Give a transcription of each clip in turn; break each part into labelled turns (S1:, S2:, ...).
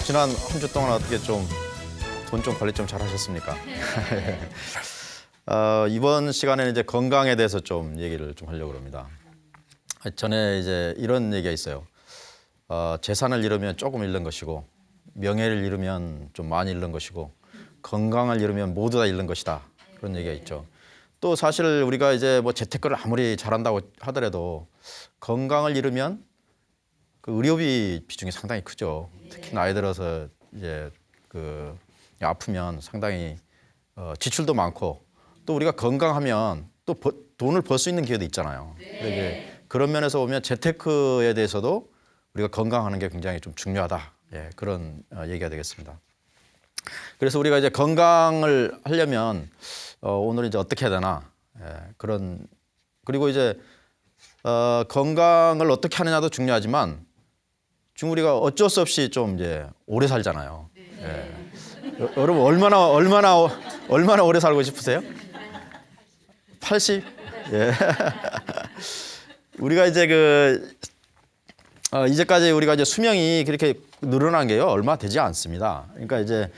S1: 지난 한 주 동안 어떻게 좀 돈 좀 관리 좀 잘 하셨습니까? 이번 시간에는 이제 건강에 대해서 좀 얘기를 좀 하려고 합니다. 전에 이제 이런 얘기가 있어요. 재산을 잃으면 조금 잃는 것이고, 명예를 잃으면 좀 많이 잃는 것이고, 건강을 잃으면 모두 다 잃는 것이다. 그런 얘기가 있죠. 또 사실 우리가 이제 뭐 재테크를 아무리 잘한다고 하더라도 건강을 잃으면 그 의료비 비중이 상당히 크죠. 특히 나이 들어서 이제 그 아프면 상당히 지출도 많고, 또 우리가 건강하면 또 돈을 벌 수 있는 기회도 있잖아요. 이제 그런 면에서 보면 재테크에 대해서도 우리가 건강하는 게 굉장히 좀 중요하다. 예, 그런 얘기가 되겠습니다. 그래서 우리가 이제 건강을 하려면 오늘 이제 어떻게 해야 되나, 예, 그런, 그리고 이제 건강을 어떻게 하느냐도 중요하지만 지금 우리가 어쩔 수 없이 좀 이제 오래 살잖아요. 예. 여러분 얼마나 오래 살고 싶으세요? 80? 예. 우리가 이제 이제까지 우리가 이제 수명이 그렇게 늘어난 게요 얼마 되지 않습니다. 그러니까 이제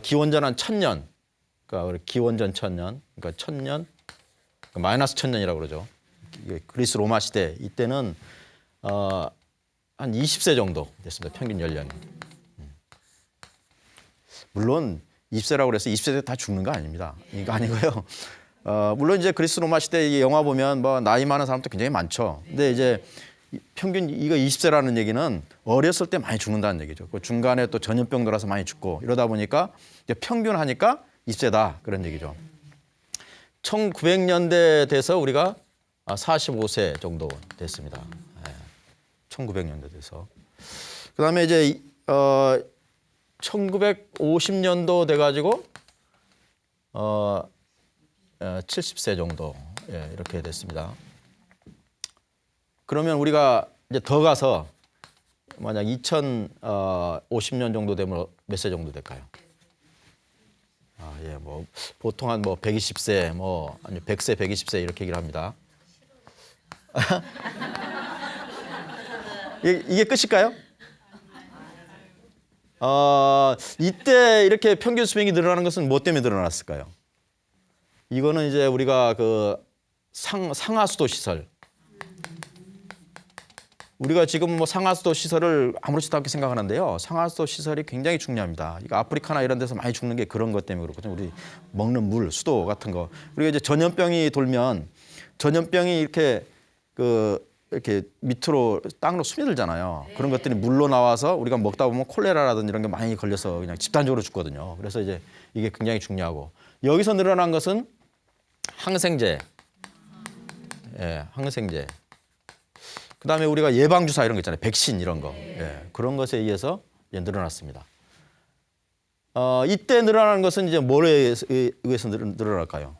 S1: 기원전 한 1000년, 그러니까 기원전 1000년, 그러니까 1000년, 마이너스 1000년이라고 그러죠. 그리스 로마 시대 이때는 한 20세 정도 됐습니다. 평균 연령이. 물론 20세라고 그래서 20세 때 다 죽는 거 아닙니다. 이거 아니고요. 물론 이제 그리스 로마 시대 영화 보면 뭐 나이 많은 사람도 굉장히 많죠. 근데 이제 평균 이거 20세라는 얘기는 어렸을 때 많이 죽는다는 얘기죠. 그 중간에 또 전염병 들어서 많이 죽고 이러다 보니까 이제 평균 하니까 20세다 그런 얘기죠. 1900년대 돼서 우리가 45세 정도 됐습니다. 1900년대 돼서. 그다음에 이제 1950년도 돼가지고 70세 정도, 예, 이렇게 됐습니다. 그러면 우리가 이제 더 가서 만약 2050년 정도 되면 몇 세 정도 될까요? 예, 뭐 보통 한 뭐 120세, 뭐 아니 100세, 120세 이렇게 얘기를 합니다. 이게 끝일까요? 이때 이렇게 평균 수명이 늘어나는 것은 뭐 때문에 늘어났을까요? 이거는 이제 우리가 그 상하수도 시설. 우리가 지금 뭐 상하수도 시설을 아무렇지도 않게 생각하는데요. 상하수도 시설이 굉장히 중요합니다. 이거 아프리카나 이런 데서 많이 죽는 게 그런 것 때문에 그렇거든요. 우리 먹는 물, 수도 같은 거. 그리고 이제 전염병이 돌면 전염병이 이렇게 이렇게 밑으로 땅으로 스며들잖아요. 그런 것들이 물로 나와서 우리가 먹다 보면 콜레라라든지 이런 게 많이 걸려서 그냥 집단적으로 죽거든요. 그래서 이제 이게 굉장히 중요하고, 여기서 늘어난 것은 항생제, 예, 항생제. 그다음에 우리가 예방 주사 이런 거 있잖아요. 백신 이런 거, 예, 그런 것에 의해서 이제 늘어났습니다. 이때 늘어나는 것은 이제 뭐에 의해서 늘어날까요?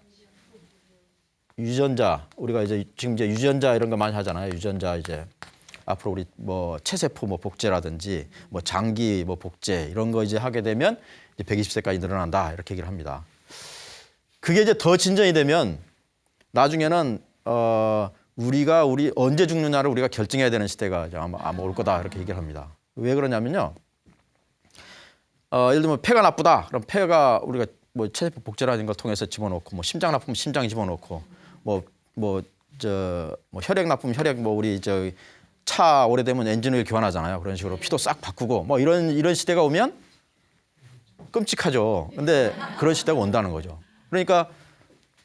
S1: 유전자, 우리가 이제 지금 이제 유전자 이런 거 많이 하잖아요. 유전자 이제 앞으로 우리 뭐 체세포 뭐 복제라든지 뭐 장기 뭐 복제 이런 거 이제 하게 되면 이제 120세까지 늘어난다 이렇게 얘기를 합니다. 그게 이제 더 진전이 되면 나중에는 우리가 언제 죽느냐를 우리가 결정해야 되는 시대가 아마 올 거다 이렇게 얘기를 합니다. 왜 그러냐면요. 예를 들면 폐가 나쁘다. 그럼 폐가 우리가 뭐 체세포 복제라는 걸 통해서 집어넣고, 뭐 심장 나쁘면 심장 집어넣고, 뭐 혈액 나쁘면 혈액, 뭐 우리 차 오래되면 엔진오일 교환하잖아요. 그런 식으로 피도 싹 바꾸고 뭐 이런 시대가 오면 끔찍하죠. 근데 그런 시대가 온다는 거죠. 그러니까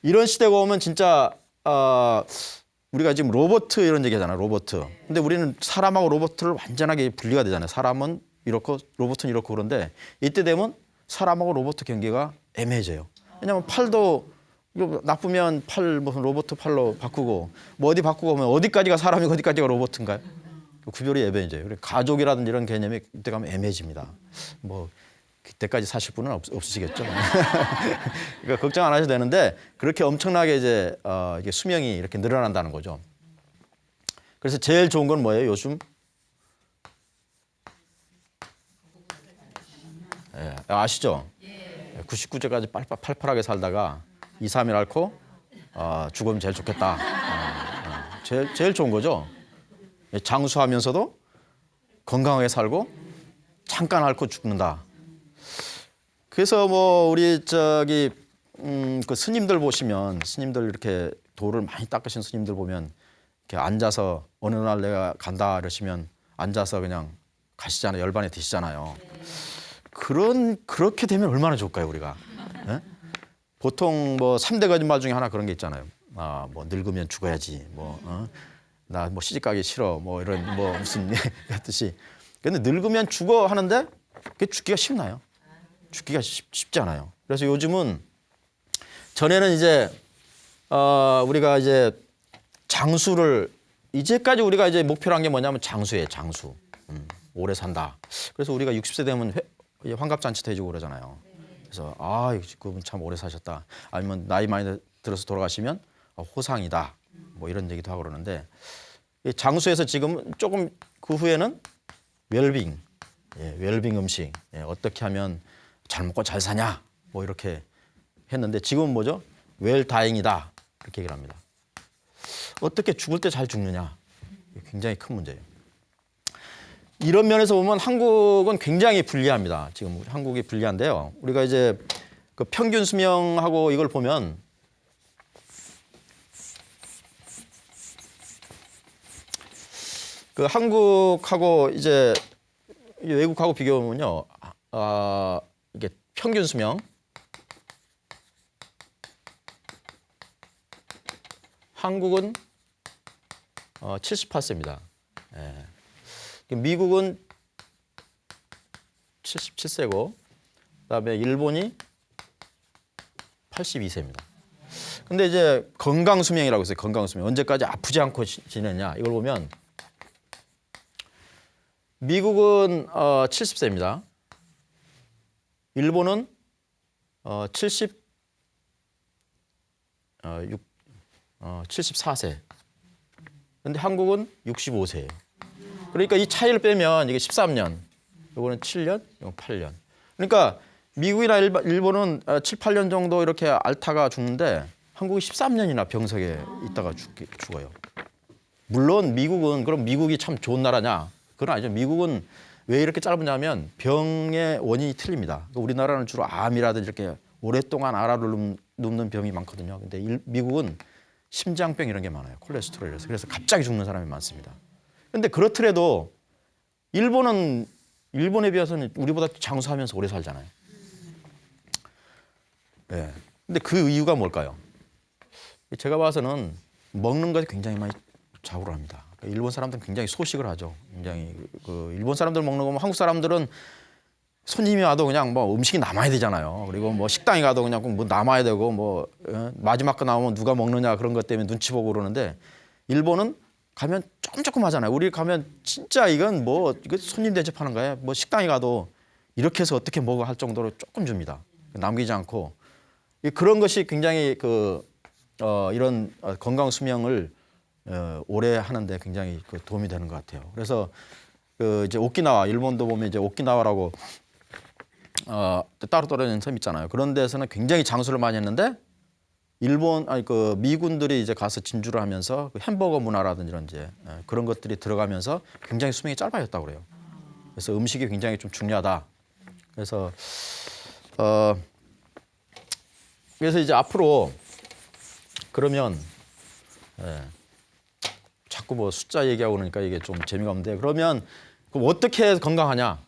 S1: 이런 시대가 오면 진짜 우리가 지금 로봇 이런 얘기하잖아요. 로봇. 근데 우리는 사람하고 로봇을 완전하게 분리가 되잖아요. 사람은 이렇고 로봇은 이렇고. 그런데 이때 되면 사람하고 로봇 경계가 애매해져요. 왜냐하면 팔도 나쁘면 팔 무슨 로봇 팔로 바꾸고, 뭐 어디 바꾸고 하면 어디까지가 사람이고 어디까지가 로봇인가요? 구별이 애매해져요. 그리고 가족이라든지 이런 개념이 이때 가면 애매해집니다. 뭐 그때까지 사실 분은 없으시겠죠. 그러니까 걱정 안 하셔도 되는데, 그렇게 엄청나게 이제 이게 수명이 이렇게 늘어난다는 거죠. 그래서 제일 좋은 건 뭐예요? 요즘 아시죠? 99세까지 팔팔하게 살다가 2, 3일 앓고 죽으면 제일 좋겠다. 제일 좋은 거죠. 장수하면서도 건강하게 살고 잠깐 앓고 죽는다. 그래서 뭐 우리 그 스님들 보시면 스님들 이렇게 돌을 많이 닦으신 스님들 보면 이렇게 앉아서 어느 날 내가 간다 이러시면 앉아서 그냥 가시잖아요. 열반에 드시잖아요. 그렇게 되면 얼마나 좋을까요, 우리가? 예? 보통 뭐 3대 거짓말 중에 하나 그런 게 있잖아요. 뭐 늙으면 죽어야지. 나 뭐 시집 가기 싫어. 뭐 이런 뭐 무슨 했듯이. 근데 늙으면 죽어 하는데 그게 죽기가 쉽나요? 죽기가 쉽지 않아요. 그래서 요즘은 전에는 이제 우리가 이제 장수를 이제까지 우리가 이제 목표로 한 게 뭐냐면 장수예요, 장수. 오래 산다. 그래서 우리가 60세 되면 환갑잔치도 해주고 그러잖아요. 그래서 그분 참 오래 사셨다. 아니면 나이 많이 들어서 돌아가시면 호상이다. 뭐 이런 얘기도 하고 그러는데 장수에서 지금 조금 그 후에는 웰빙, 웰빙 음식, 어떻게 하면 잘 먹고 잘 사냐, 뭐 이렇게 했는데 지금은 뭐죠? 웰다잉이다 이렇게 얘기를 합니다. 어떻게 죽을 때 잘 죽느냐, 굉장히 큰 문제예요. 이런 면에서 보면 한국은 굉장히 불리합니다. 지금 한국이 불리한데요. 우리가 이제 그 평균 수명하고 이걸 보면 그 한국하고 이제 외국하고 비교하면요, 이게 평균 수명 한국은 78세입니다. 미국은 77세고 그다음에 일본이 82세입니다. 근데 이제 건강 수명이라고 있어요. 건강 수명. 언제까지 아프지 않고 지내냐 이걸 보면 미국은 70세입니다. 일본은 74세. 근데 한국은 65세예요. 그러니까 이 차이를 빼면 이게 13년, 이거는 7년, 이건 8년. 그러니까 미국이나 일본은 7, 8년 정도 이렇게 앓다가 죽는데 한국이 13년이나 병석에 있다가 죽어요. 물론 미국은 그럼 미국이 참 좋은 나라냐? 그건 아니죠. 미국은 왜 이렇게 짧으냐면 병의 원인이 틀립니다. 우리나라는 주로 암이라든지 이렇게 오랫동안 알아를 눕는 병이 많거든요. 근데 미국은 심장병 이런 게 많아요. 콜레스테롤 이래서. 그래서 갑자기 죽는 사람이 많습니다. 근데 그렇더라도 일본에 비해서는 우리보다 장수하면서 오래 살잖아요. 네. 근데 그 이유가 뭘까요? 제가 봐서는 먹는 것이 굉장히 많이 좌우를 합니다. 일본 사람들은 굉장히 소식을 하죠. 굉장히 일본 사람들 먹는 거, 한국 사람들은 손님이 와도 그냥 뭐 음식이 남아야 되잖아요. 그리고 뭐 식당에 가도 그냥 꼭 뭐 남아야 되고 뭐 마지막 거 나오면 누가 먹느냐 그런 것 때문에 눈치 보고 그러는데 일본은 가면 조금 하잖아요. 우리 가면 진짜 이건 뭐 이거 손님 대접하는 거예요. 뭐 식당에 가도 이렇게 해서 어떻게 먹어 할 정도로 조금 줍니다. 남기지 않고 그런 것이 굉장히 이런 건강 수명을 오래 하는데 굉장히 도움이 되는 것 같아요. 그래서 이제 오키나와 일본도 보면 이제 오키나와라고 따로 떨어진 섬 있잖아요. 그런 데서는 굉장히 장수를 많이 했는데 미군들이 이제 가서 진주를 하면서 햄버거 문화라든지 이런 이제 그런 것들이 들어가면서 굉장히 수명이 짧아졌다고 그래요. 그래서 음식이 굉장히 좀 중요하다. 그래서 이제 앞으로 그러면 자꾸 뭐 숫자 얘기하고 그러니까 이게 좀 재미가 없는데 그러면 어떻게 건강하냐?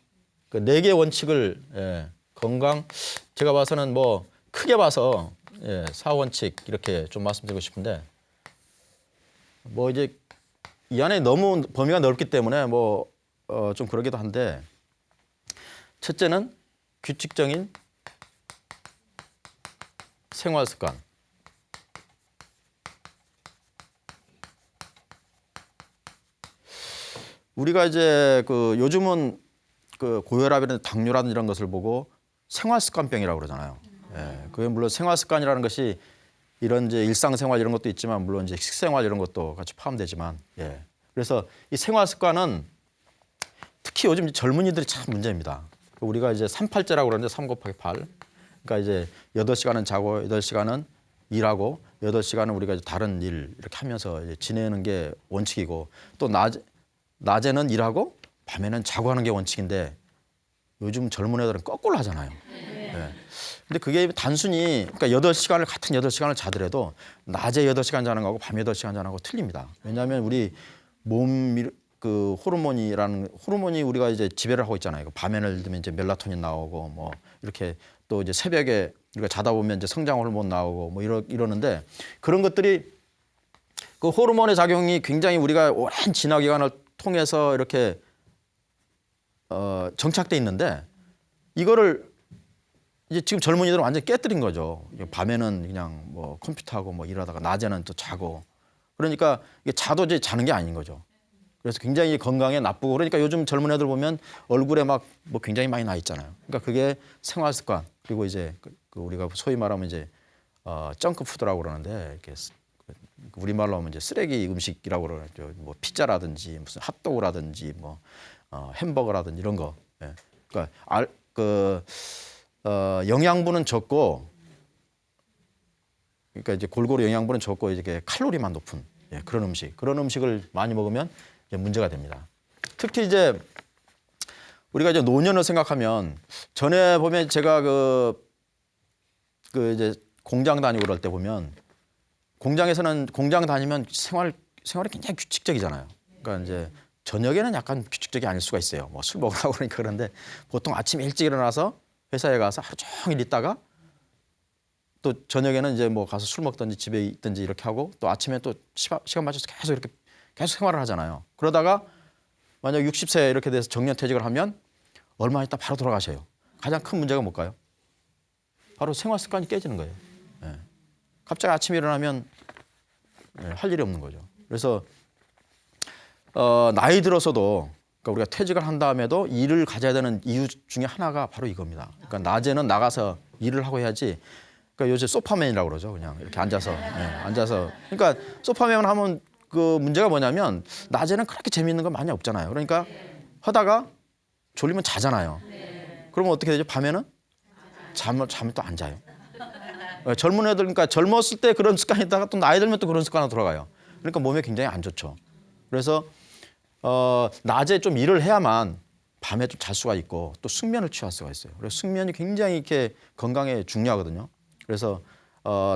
S1: 그 4개 원칙을 건강 제가 봐서는 뭐 크게 봐서 4원칙 이렇게 좀 말씀드리고 싶은데 뭐 이제 이 안에 너무 범위가 넓기 때문에 뭐 좀 그러기도 한데 첫째는 규칙적인 생활 습관. 우리가 이제 요즘은 고혈압이라든지 당뇨라든지 이런 것을 보고 생활습관병이라고 그러잖아요. 그게 물론 생활습관이라는 것이 이런 이제 일상생활 이런 것도 있지만 물론 이제 식생활 이런 것도 같이 포함되지만 그래서 이 생활습관은 특히 요즘 젊은이들이 참 문제입니다. 우리가 이제 3-8제라고 그러는데 3 곱하기 8. 그러니까 이제 8시간은 자고 8시간은 일하고 8시간은 우리가 이제 다른 일 이렇게 하면서 이제 지내는 게 원칙이고 또 낮에는 일하고 밤에는 자고 하는 게 원칙인데 요즘 젊은 애들은 거꾸로 하잖아요. 예. 근데 그게 단순히 그러니까 8시간을 같은 8시간을 자더라도 낮에 8시간 자는 거하고 밤에 8시간 자는 거하고 틀립니다. 왜냐하면 우리 몸 그 호르몬이 우리가 이제 지배를 하고 있잖아요. 밤에는 예를 들면 이제 멜라토닌 나오고 뭐 이렇게 또 이제 새벽에 우리가 자다 보면 이제 성장 호르몬 나오고 뭐 이러는데 그런 것들이 그 호르몬의 작용이 굉장히 우리가 오랜 진화 기간을 통해서 이렇게 정착돼 있는데 이거를 이제 지금 젊은이들은 완전히 깨뜨린 거죠. 밤에는 그냥 뭐 컴퓨터하고 뭐 일하다가 낮에는 또 자고 그러니까 이게 자도 이제 자는 게 아닌 거죠. 그래서 굉장히 건강에 나쁘고 그러니까 요즘 젊은 애들 보면 얼굴에 막 뭐 굉장히 많이 나 있잖아요. 그러니까 그게 생활 습관 그리고 이제 그 우리가 소위 말하면 이제 정크 푸드라고 그러는데 이렇게 우리말로 하면 이제 쓰레기 음식이라고 그러죠. 뭐 피자라든지 무슨 핫도그라든지 뭐 햄버거라든지 이런 거. 예. 그러니까 영양분은 적고 그러니까 이제 골고루 영양분은 적고 이렇게 칼로리만 높은 그런 음식을 많이 먹으면 이제 문제가 됩니다. 특히 이제 우리가 이제 노년을 생각하면 전에 보면 제가 그 이제 공장 다니고 그럴 때 보면 공장에서는 공장 다니면 생활이 굉장히 규칙적이잖아요. 그러니까 이제 저녁에는 약간 규칙적이 아닐 수가 있어요. 뭐 술 먹으라고 그러니까 그런데 보통 아침 일찍 일어나서 회사에 가서 하루 종일 있다가 또 저녁에는 이제 뭐 가서 술 먹든지 집에 있든지 이렇게 하고 또 아침에 또 시간 맞춰서 계속 생활을 하잖아요. 그러다가 만약 60세 이렇게 돼서 정년퇴직을 하면 얼마 있다 바로 돌아가셔요. 가장 큰 문제가 뭘까요? 바로 생활 습관이 깨지는 거예요. 예. 갑자기 아침에 일어나면 할 일이 없는 거죠. 그래서 나이 들어서도 그러니까 우리가 퇴직을 한 다음에도 일을 가져야 되는 이유 중에 하나가 바로 이겁니다. 그러니까 낮에는 나가서 일을 하고 해야지. 그러니까 요새 소파맨이라고 그러죠. 그냥 이렇게 앉아서 앉아서. 그러니까 소파맨 하면 그 문제가 뭐냐면 낮에는 그렇게 재미있는 건 많이 없잖아요. 그러니까 하다가 졸리면 자잖아요. 그러면 어떻게 되죠? 밤에는 잠을 또 안 자요. 젊은 애들 그러니까 젊었을 때 그런 습관이 있다가 또 나이 들면 또 그런 습관으로 돌아가요. 그러니까 몸에 굉장히 안 좋죠. 그래서 낮에 좀 일을 해야만 밤에 좀 잘 수가 있고 또 숙면을 취할 수가 있어요. 그래서 숙면이 굉장히 이렇게 건강에 중요하거든요. 그래서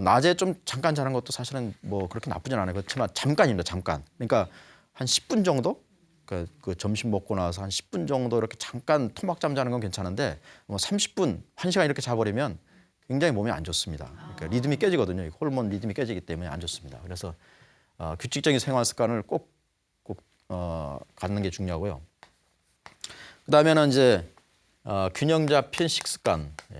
S1: 낮에 좀 잠깐 자는 것도 사실은 뭐 그렇게 나쁘진 않아요. 그렇지만 잠깐입니다. 잠깐. 그러니까 한 10분 정도? 그 점심 먹고 나서 한 10분 정도 이렇게 잠깐 토막잠 자는 건 괜찮은데 뭐 30분, 1시간 이렇게 자버리면 굉장히 몸에 안 좋습니다. 그러니까 리듬이 깨지거든요. 호르몬 리듬이 깨지기 때문에 안 좋습니다. 그래서 규칙적인 생활 습관을 꼭 갖는 게 중요하고요. 그다음에는 이제 균형 잡힌 식습관. 예.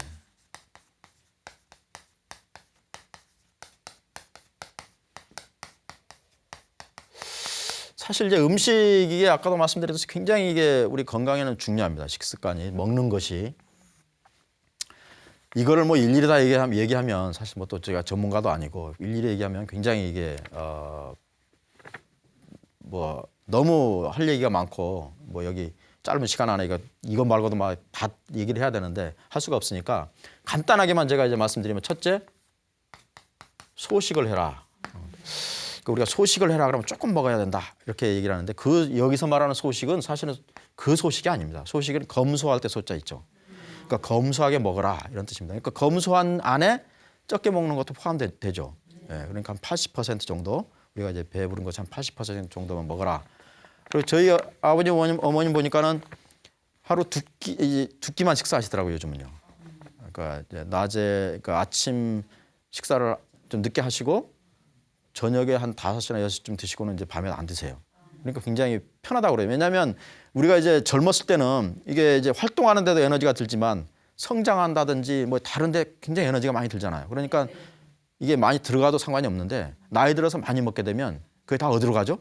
S1: 사실 이제 음식이 아까도 말씀드렸듯이 굉장히 이게 우리 건강에는 중요합니다. 식습관이 먹는 것이 이거를 뭐 일일이 다 얘기하면 사실 뭐 또 제가 전문가도 아니고 일일이 얘기하면 굉장히 이게 뭐 너무 할 얘기가 많고 뭐 여기 짧은 시간 안에 이거 말고도 막 다 얘기를 해야 되는데 할 수가 없으니까 간단하게만 제가 이제 말씀드리면 첫째 소식을 해라. 우리가 소식을 해라 그러면 조금 먹어야 된다 이렇게 얘기를 하는데 여기서 말하는 소식은 사실은 그 소식이 아닙니다. 소식은 검소할 때 소자 있죠. 그러니까 검소하게 먹어라 이런 뜻입니다. 그러니까 검소한 안에 적게 먹는 것도 포함되죠. 예, 그러니까 한 80% 정도 우리가 이제 배부른 것이 한 80% 정도만 먹어라. 그리고 저희 아버님 어머님 보니까는 하루 두 끼만 식사하시더라고요 요즘은요. 그러니까 이제 낮에 그러니까 아침 식사를 좀 늦게 하시고 저녁에 한 5시나 6시쯤 드시고는 이제 밤에 안 드세요. 그러니까 굉장히 편하다고 그래요. 왜냐하면 우리가 이제 젊었을 때는 이게 이제 활동하는 데도 에너지가 들지만 성장한다든지 뭐 다른 데 굉장히 에너지가 많이 들잖아요. 그러니까 이게 많이 들어가도 상관이 없는데 나이 들어서 많이 먹게 되면 그게 다 어디로 가죠?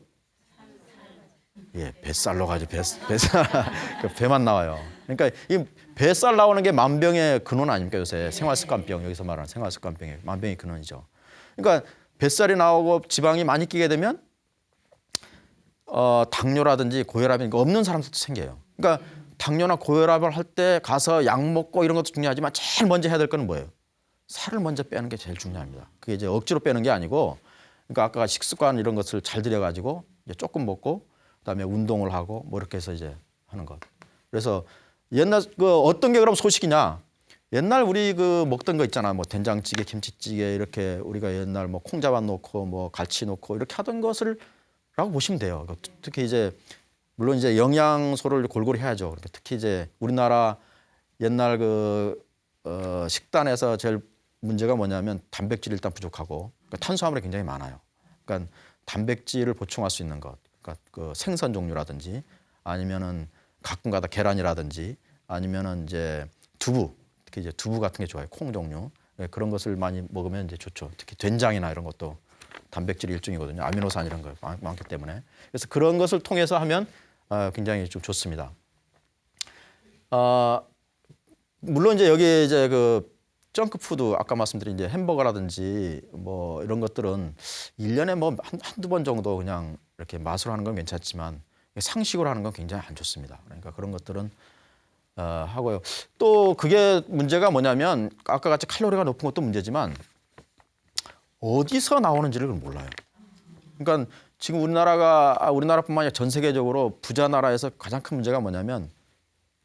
S1: 예, 뱃살로 가죠. 뱃살. 배만 나와요. 그러니까 이 뱃살 나오는 게 만병의 근원 아닙니까 요새 생활습관병 여기서 말하는 생활습관병의 만병의 근원이죠. 그러니까 뱃살이 나오고 지방이 많이 끼게 되면 당뇨라든지 고혈압이 없는 사람들도 생겨요. 그러니까 당뇨나 고혈압을 할 때 가서 약 먹고 이런 것도 중요하지만 제일 먼저 해야 될 거는 뭐예요? 살을 먼저 빼는 게 제일 중요합니다. 그게 이제 억지로 빼는 게 아니고 그러니까 아까 식습관 이런 것을 잘 들여가지고 이제 조금 먹고 그다음에 운동을 하고 뭐 이렇게 해서 이제 하는 것. 그래서 옛날 그 어떤 게 그럼 소식이냐? 옛날 우리 그 먹던 거 있잖아. 뭐 된장찌개, 김치찌개 이렇게 우리가 옛날 뭐 콩자반 넣고 뭐 갈치 넣고 이렇게 하던 것을 라고 보시면 돼요. 특히 이제 물론 이제 영양소를 골고루 해야죠. 그러니까 특히 이제 우리나라 옛날 그 식단에서 제일 문제가 뭐냐면 단백질이 일단 부족하고 그러니까 탄수화물이 굉장히 많아요. 그러니까 단백질을 보충할 수 있는 것, 그러니까 그 생선 종류라든지 아니면은 가끔가다 계란이라든지 아니면은 이제 두부, 특히 이제 두부 같은 게 좋아요. 콩 종류 그런 것을 많이 먹으면 이제 좋죠. 특히 된장이나 이런 것도 단백질 일종이거든요. 아미노산 이런 거 많기 때문에 그래서 그런 것을 통해서 하면 굉장히 좀 좋습니다. 물론 이제 여기 이제 그 정크푸드 아까 말씀드린 이제 햄버거라든지 뭐 이런 것들은 1년에 뭐 한두 번 정도 그냥 이렇게 맛으로 하는 건 괜찮지만 상식으로 하는 건 굉장히 안 좋습니다. 그러니까 그런 것들은 하고요. 또 그게 문제가 뭐냐면 아까 같이 칼로리가 높은 것도 문제지만 어디서 나오는지를 몰라요. 그러니까 지금 우리나라뿐만 아니라 전 세계적으로 부자 나라에서 가장 큰 문제가 뭐냐면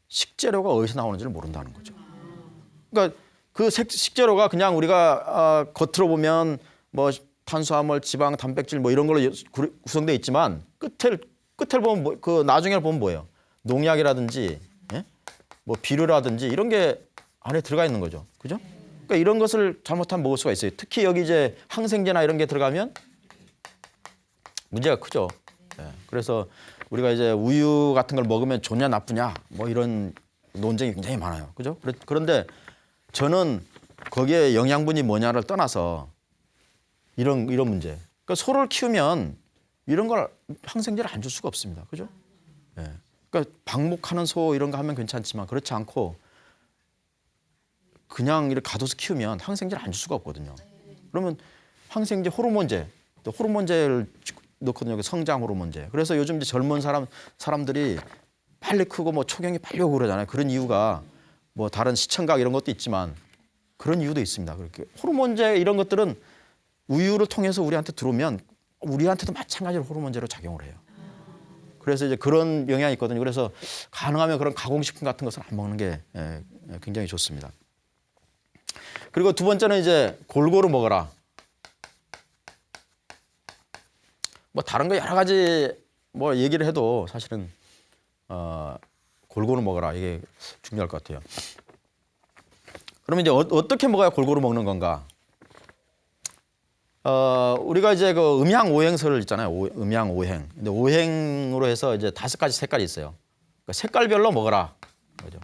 S1: 식재료가 어디서 나오는지를 모른다는 거죠. 그러니까 그 식재료가 그냥 우리가 겉으로 보면 뭐 탄수화물, 지방, 단백질 뭐 이런 걸로 구성되어 있지만 끝을 보면 그 나중에 보면 뭐예요? 농약이라든지 예? 뭐 비료라든지 이런 게 안에 들어가 있는 거죠. 그죠? 그러니까 이런 것을 잘못하면 먹을 수가 있어요. 특히 여기 이제 항생제나 이런 게 들어가면 문제가 크죠. 예. 그래서 우리가 이제 우유 같은 걸 먹으면 좋냐 나쁘냐 뭐 이런 논쟁이 굉장히 많아요. 그죠? 그런데 저는 거기에 영양분이 뭐냐를 떠나서 이런 문제. 그러니까 소를 키우면 이런 걸 항생제를 안 줄 수가 없습니다. 그죠? 예. 그러니까 방목하는 소 이런 거 하면 괜찮지만 그렇지 않고 그냥 이렇게 가둬서 키우면 항생제를 안 줄 수가 없거든요. 그러면 항생제, 호르몬제, 또 호르몬제를 넣거든요. 성장 호르몬제. 그래서 요즘 이제 젊은 사람들이 빨리 크고 뭐 초경이 빨리 오고 그러잖아요. 그런 이유가 뭐 다른 시청각 이런 것도 있지만 그런 이유도 있습니다. 그렇게 호르몬제 이런 것들은 우유를 통해서 우리한테 들어오면 우리한테도 마찬가지로 호르몬제로 작용을 해요. 그래서 이제 그런 영향이 있거든요. 그래서 가능하면 그런 가공식품 같은 것을 안 먹는 게 굉장히 좋습니다. 그리고 두 번째는 이제 골고루 먹어라. 뭐 다른 거 여러 가지 뭐 얘기를 해도 사실은 골고루 먹어라 이게 중요할 것 같아요. 그러면 이제 어떻게 먹어야 골고루 먹는 건가? 우리가 이제 그 음양오행설을 있잖아요. 음양오행. 근데 오행으로 해서 이제 5가지 색깔이 있어요. 그러니까 색깔별로 먹어라. 그죠?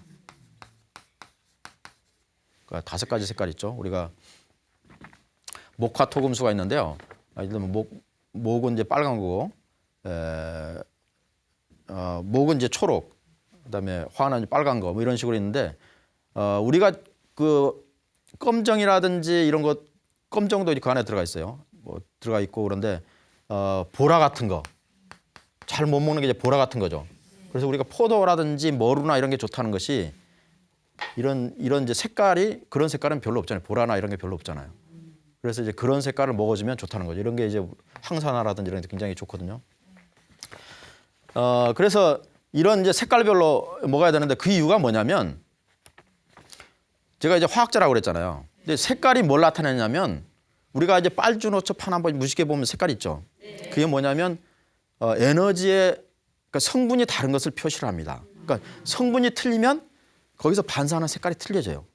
S1: 그러니까 5가지 색깔 있죠. 우리가 목화 토금수가 있는데요. 예를 들면 목은 이제 빨간 거고, 목은 이제 초록, 그다음에 화는 빨간 거, 뭐 이런 식으로 있는데, 우리가 그 검정이라든지 이런 것, 검정도 그 안에 들어가 있어요. 뭐 들어가 있고 그런데 보라 같은 거, 잘 못 먹는 게 이제 보라 같은 거죠. 그래서 우리가 포도라든지 머루나 이런 게 좋다는 것이 이런 이제 색깔이 그런 색깔은 별로 없잖아요. 보라나 이런 게 별로 없잖아요. 그래서 이제 그런 색깔을 먹어주면 좋다는 거죠. 이런 게 이제 항산화라든지 이런 게 굉장히 좋거든요. 그래서 이런 이제 색깔별로 먹어야 되는데 그 이유가 뭐냐면 제가 이제 화학자라고 그랬잖아요. 근데 색깔이 뭘 나타내냐면 우리가 이제 빨주노초 판 한번 무식해 보면 색깔 있죠. 그게 뭐냐면 에너지의 그러니까 성분이 다른 것을 표시를 합니다. 그러니까 성분이 틀리면 거기서 반사하는 색깔이 틀려져요.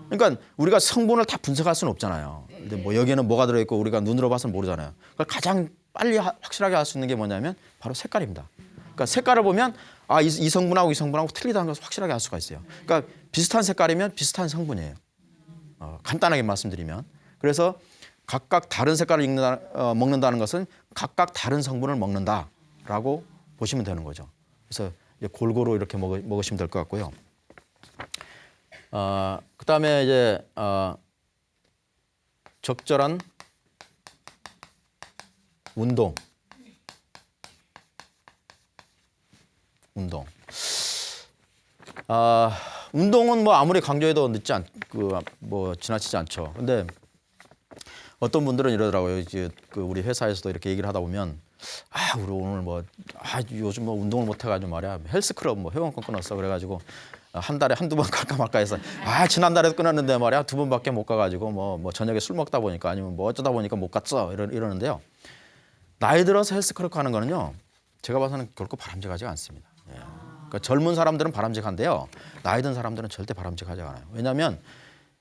S1: 그러니까 우리가 성분을 다 분석할 수는 없잖아요. 근데 뭐 여기에는 뭐가 들어있고 우리가 눈으로 봐서는 모르잖아요. 그걸 가장 빨리 확실하게 할 수 있는 게 뭐냐면 바로 색깔입니다. 그러니까 색깔을 보면 이 성분하고 이 성분하고 틀리다는 것을 확실하게 알 수가 있어요. 그러니까 비슷한 색깔이면 비슷한 성분이에요. 간단하게 말씀드리면. 그래서 각각 다른 색깔을 먹는다는 것은 각각 다른 성분을 먹는다라고 보시면 되는 거죠. 그래서 이제 골고루 이렇게 먹으시면 될 것 같고요. 그다음에 이제 적절한 운동. 운동은 뭐 아무리 강조해도 지나치지 않죠. 근데 어떤 분들은 이러더라고요. 이제 그 우리 회사에서도 이렇게 얘기를 하다 보면 우리 오늘 요즘 운동을 못 해가지고 말이야 헬스클럽 회원권 끊었어 그래가지고 한 달에 한두 번 갈까 말까 해서 지난달에도 끊었는데 말이야 2번밖에 못 가가지고 뭐 저녁에 술 먹다 보니까 아니면 뭐 어쩌다 보니까 못 갔어 이러는데요. 나이 들어서 헬스클럽 가는 거는요. 제가 봐서는 결코 바람직하지가 않습니다. 예. 그러니까 젊은 사람들은 바람직한데요. 나이 든 사람들은 절대 바람직하지 않아요. 왜냐하면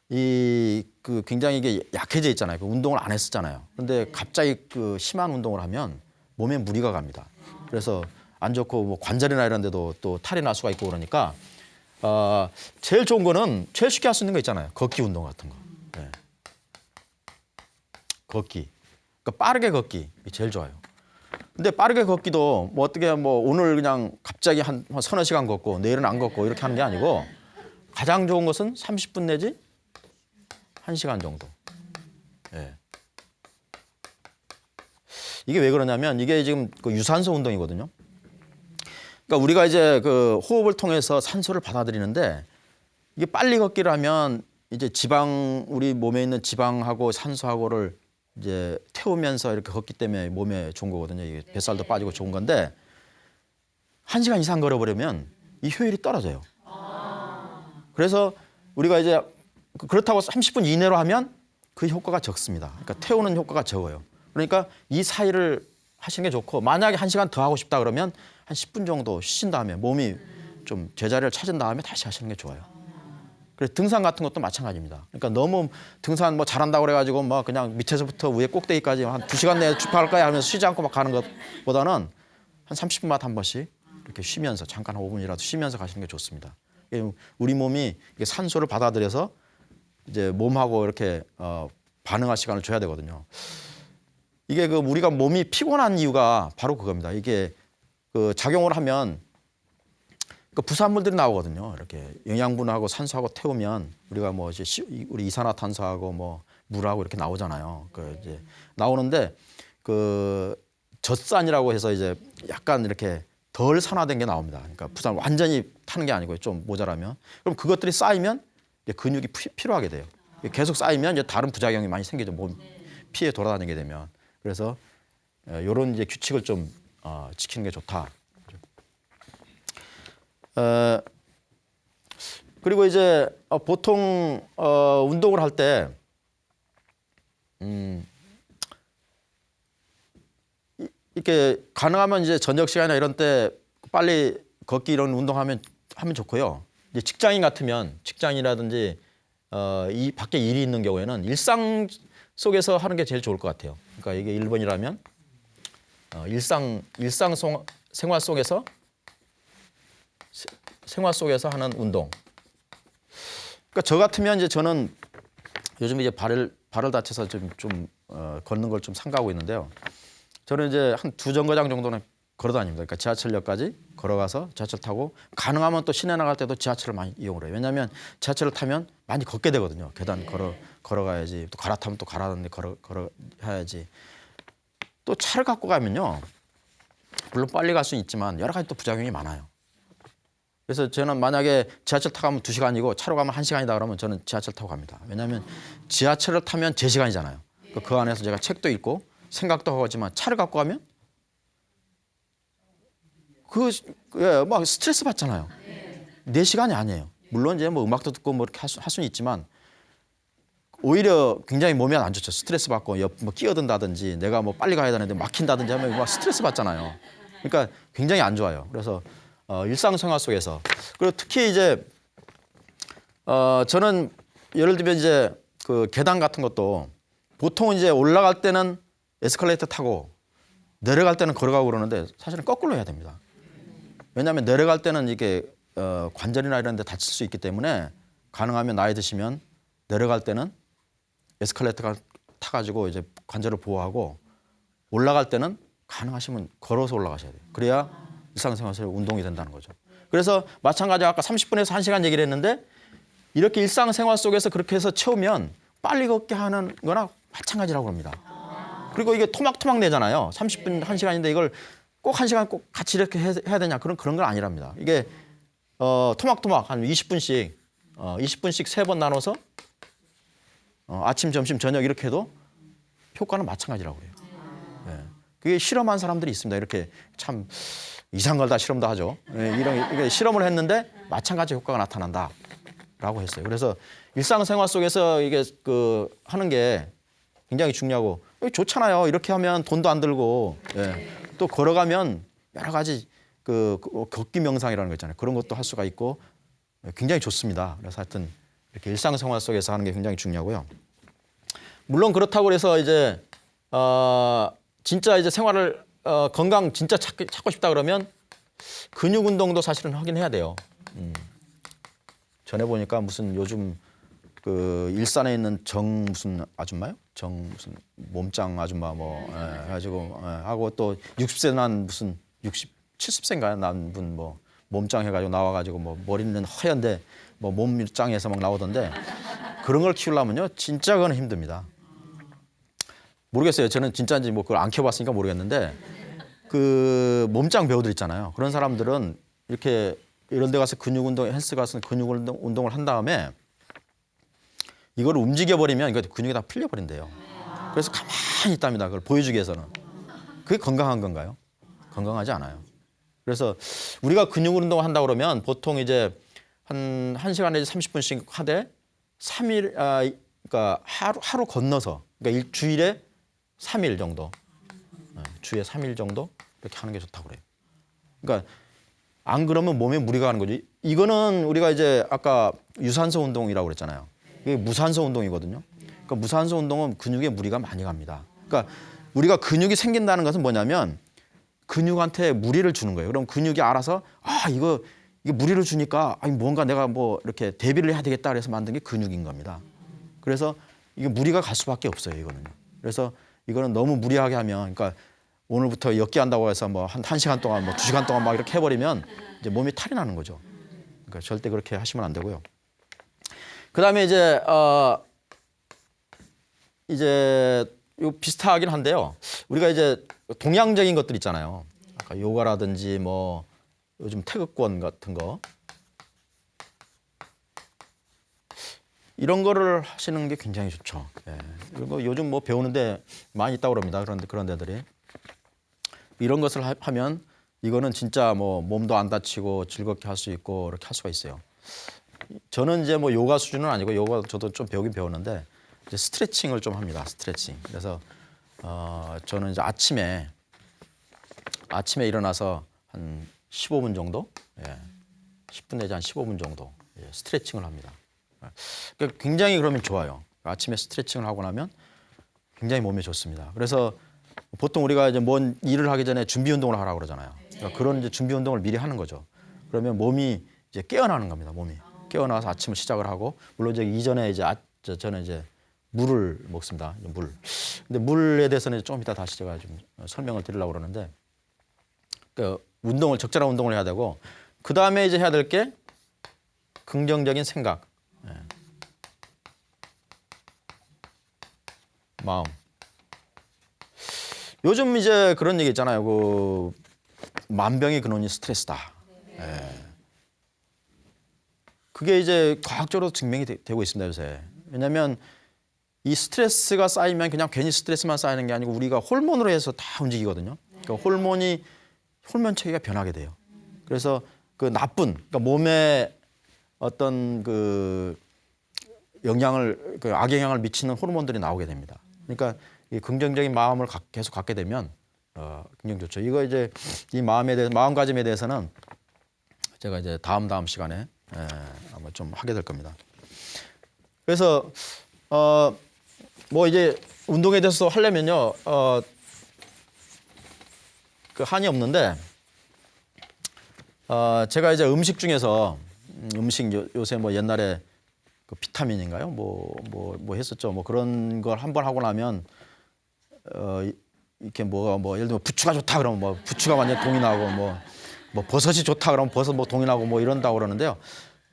S1: 그 굉장히 이게 약해져 있잖아요. 그 운동을 안 했었잖아요. 근데 갑자기 그 심한 운동을 하면 몸에 무리가 갑니다. 그래서 안 좋고 뭐 관절이나 이런 데도 또 탈이 날 수가 있고 그러니까 제일 좋은 거는 제일 쉽게 할 수 있는 거 있잖아요. 걷기 운동 같은 거. 네. 걷기. 그러니까 빠르게 걷기. 이게 제일 좋아요. 근데 빠르게 걷기도 뭐 어떻게 뭐 오늘 그냥 갑자기 한 서너 시간 걷고 내일은 안 걷고 이렇게 하는 게 아니고 가장 좋은 것은 30분 내지 1시간 정도. 예. 이게 왜 그러냐면 이게 지금 그 유산소 운동이거든요. 그러니까 우리가 이제 그 호흡을 통해서 산소를 받아들이는데 이게 빨리 걷기를 하면 이제 우리 몸에 있는 지방하고 산소하고를 이제 태우면서 이렇게 걷기 때문에 몸에 좋은 거거든요. 이게 뱃살도 빠지고 좋은 건데 1시간 이상 걸어버리면 이 효율이 떨어져요. 그래서 우리가 이제 그렇다고 30분 이내로 하면 그 효과가 적습니다. 그러니까 태우는 효과가 적어요. 그러니까 이 사이를 하시는 게 좋고 만약에 1시간 더 하고 싶다 그러면 한 10분 정도 쉬신 다음에 몸이 좀 제자리를 찾은 다음에 다시 하시는 게 좋아요. 그래서 등산 같은 것도 마찬가지입니다. 그러니까 너무 등산 뭐 잘한다고 그래가지고 뭐 그냥 밑에서부터 위에 꼭대기까지 한 2시간 내에 출발할 거야 하면서 쉬지 않고 막 가는 것보다는 한 30분마다 한 번씩 이렇게 쉬면서 잠깐 5분이라도 쉬면서 가시는 게 좋습니다. 우리 몸이 산소를 받아들여서 이제 몸하고 이렇게 반응할 시간을 줘야 되거든요. 이게 그 우리가 몸이 피곤한 이유가 바로 그겁니다. 이게 그 작용을 하면 그 부산물들이 나오거든요. 이렇게 영양분하고 산소하고 태우면 우리가 뭐 이제 우리 이산화탄소하고 뭐 물하고 이렇게 나오잖아요. 그 이제 나오는데 그 젖산이라고 해서 이제 약간 이렇게 덜 산화된 게 나옵니다. 그러니까 부산 완전히 타는 게 아니고요. 좀 모자라면 그럼 그것들이 쌓이면 근육이 필요하게 돼요. 계속 쌓이면 이제 다른 부작용이 많이 생기죠. 몸 피해 돌아다니게 되면. 그래서 이런 이제 규칙을 좀 지키는 게 좋다. 그리고 이제 보통 운동을 할 때 이렇게 가능하면 이제 저녁 시간이나 이런 때 빨리 걷기 이런 운동하면 좋고요. 이제 직장인 같으면 직장이라든지 이 밖에 일이 있는 경우에는 일상 속에서 하는 게 제일 좋을 것 같아요. 그러니까 이게 1번이라면 생활 속에서 하는 운동. 그러니까 저 같으면 이제 저는 요즘 이제 발을 다쳐서 좀 걷는 걸 좀 삼가하고 있는데요. 저는 이제 한 2정거장 정도는 걸어 다닙니다. 그러니까 지하철역까지 걸어가서 지하철 타고 가능하면 또 시내 나갈 때도 지하철을 많이 이용을 해요. 왜냐하면 지하철을 타면 많이 걷게 되거든요. 계단 걸어가야지. 또 갈아타면 또 갈아는데 걸어야지. 또 차를 갖고 가면요. 물론 빨리 갈 수는 있지만 여러 가지 또 부작용이 많아요. 그래서 저는 만약에 지하철 타고 가면 2시간이고 차로 가면 1시간이다 그러면 저는 지하철 타고 갑니다. 왜냐하면 지하철을 타면 제 시간이잖아요. 그 안에서 제가 책도 읽고 생각도 하고 하지만 차를 갖고 가면 막 스트레스 받잖아요. 내 시간이 아니에요. 물론 이제 뭐 음악도 듣고 뭐 이렇게 할 수는 있지만 오히려 굉장히 몸이 안 좋죠. 스트레스 받고 뭐 끼어든다든지 내가 뭐 빨리 가야 되는데 막힌다든지 하면 막 스트레스 받잖아요. 그러니까 굉장히 안 좋아요. 그래서 일상생활 속에서 그리고 특히 이제 저는 예를 들면 이제 그 계단 같은 것도 보통 이제 올라갈 때는 에스컬레이터 타고 내려갈 때는 걸어가고 그러는데 사실은 거꾸로 해야 됩니다. 왜냐하면 내려갈 때는 이게 관절이나 이런 데 다칠 수 있기 때문에 가능하면 나이 드시면 내려갈 때는 에스컬레이터 타가지고 이제 관절을 보호하고 올라갈 때는 가능하시면 걸어서 올라가셔야 돼요. 그래야 일상생활에서 운동이 된다는 거죠. 그래서 마찬가지로 아까 30분에서 1시간 얘기를 했는데 이렇게 일상생활 속에서 그렇게 해서 채우면 빨리 걷게 하는 거나 마찬가지라고 합니다. 그리고 이게 토막토막 내잖아요. 30분, 1시간인데 이걸 꼭 1시간 꼭 같이 이렇게 해야 되냐 그런 건 아니랍니다. 이게 토막토막 한 20분씩 3번 나눠서 아침, 점심, 저녁 이렇게 해도 효과는 마찬가지라고 해요. 네. 그게 실험한 사람들이 있습니다. 이렇게 참 이상한 걸 다 실험도 하죠. 이런 실험을 했는데 마찬가지 효과가 나타난다라고 했어요. 그래서 일상생활 속에서 이게 그 하는 게 굉장히 중요하고 좋잖아요. 이렇게 하면 돈도 안 들고 또 걸어가면 여러 가지 그 걷기 명상이라는 거 있잖아요. 그런 것도 할 수가 있고 굉장히 좋습니다. 그래서 하여튼 이렇게 일상생활 속에서 하는 게 굉장히 중요하고요. 물론 그렇다고 해서 이제 진짜 이제 생활을 건강 진짜 찾고 싶다 그러면 근육 운동도 사실은 하긴 해야 돼요. 전에 보니까 무슨 요즘 그 일산에 있는 정 무슨 아줌마요? 정 무슨 몸짱 아줌마 뭐 해가지고 하고 또 60세 난 무슨 70세인가 난 분 뭐 몸짱 해가지고 나와가지고 뭐 머리는 허연데 뭐 몸짱에서 막 나오던데 그런 걸 키우려면요 진짜 그건 힘듭니다. 모르겠어요. 저는 진짜인지 뭐 그걸 안 키워봤으니까 모르겠는데 그 몸짱 배우들 있잖아요. 그런 사람들은 이렇게 이런 데 가서 근육 운동, 헬스 가서 근육 운동을 한 다음에 이걸 움직여버리면 이거 근육이 다 풀려버린대요. 그래서 가만히 있답니다. 그걸 보여주기 위해서는. 그게 건강한 건가요? 건강하지 않아요. 그래서 우리가 근육 운동을 한다 그러면 보통 이제 한 1시간 내지 30분씩 하되 3일, 그러니까 하루 건너서 그러니까 일주일에 3일 정도, 주에 3일 정도 이렇게 하는 게 좋다고 그래요. 그러니까 안 그러면 몸에 무리가 가는 거죠. 이거는 우리가 이제 아까 유산소 운동이라고 그랬잖아요. 이게 무산소 운동이거든요. 그러니까 무산소 운동은 근육에 무리가 많이 갑니다. 그러니까 우리가 근육이 생긴다는 것은 뭐냐면 근육한테 무리를 주는 거예요. 그럼 근육이 알아서 이게 무리를 주니까 뭔가 내가 뭐 이렇게 대비를 해야 되겠다 그래서 만든 게 근육인 겁니다. 그래서 이게 무리가 갈 수밖에 없어요. 이거는요. 그래서 이거는 너무 무리하게 하면 그러니까 오늘부터 엮기 한다고 해서 뭐 한 1시간 동안 뭐 2시간 동안 막 이렇게 해버리면 이제 몸이 탈이 나는 거죠. 그러니까 절대 그렇게 하시면 안 되고요. 그다음에 이제 요 비슷하긴 한데요. 우리가 이제 동양적인 것들 있잖아요. 아까 요가라든지 뭐 요즘 태극권 같은 거 이런 거를 하시는 게 굉장히 좋죠. 그리고 요즘 뭐 배우는데 많이 있다고 그럽니다. 그런 데들이 이런 것을 하면 이거는 진짜 뭐 몸도 안 다치고 즐겁게 할 수 있고 이렇게 할 수가 있어요. 저는 이제 뭐 요가 수준은 아니고 요가 저도 좀 배우긴 배웠는데 이제 스트레칭을 좀 합니다. 스트레칭. 그래서 저는 이제 아침에 일어나서 한 15분 정도, 10분 내지 한 15분 정도 스트레칭을 합니다. 그러니까 굉장히 그러면 좋아요. 아침에 스트레칭을 하고 나면 굉장히 몸에 좋습니다. 그래서 보통 우리가 이제 뭔 일을 하기 전에 준비 운동을 하라고 그러잖아요. 그러니까 그런 이제 준비 운동을 미리 하는 거죠. 그러면 몸이 이제 깨어나는 겁니다. 몸이 깨어나서 아침을 시작을 하고 물론 이제 이전에 이제 저는 이제 물을 먹습니다. 물. 근데 물에 대해서는 조금 이따 다시 제가 좀 설명을 드리려고 그러는데 그 적절한 운동을 해야 되고 그 다음에 이제 해야 될 게 긍정적인 생각, 마음. 요즘 이제 그런 얘기 있잖아요. 그 만병의 근원이 스트레스다. 그게 이제 과학적으로 증명이 되고 있습니다. 요새. 왜냐하면 이 스트레스가 쌓이면 그냥 괜히 스트레스만 쌓이는 게 아니고 우리가 호르몬으로 해서 다 움직이거든요. 그러니까 호르몬 체계가 변하게 돼요. 그래서 그 나쁜, 그러니까 몸에 어떤 그 악영향을 미치는 호르몬들이 나오게 됩니다. 그러니까 이 긍정적인 마음을 계속 갖게 되면 굉장히 좋죠. 이거 이제 이 마음가짐에 대해서는 제가 이제 다음 시간에 아마 좀 하게 될 겁니다. 그래서 뭐 이제 운동에 대해서 하려면요 그 한이 없는데 제가 이제 음식 중에서 요새 뭐 옛날에 그 비타민인가요? 뭐 했었죠. 뭐 그런 걸 한 번 하고 나면 이렇게 뭐 예를 들면 부추가 좋다 그러면 뭐 부추가 완전 동이 나고 뭐 버섯이 좋다 그러면 버섯 뭐 동이 나고 뭐 이런다고 그러는데요.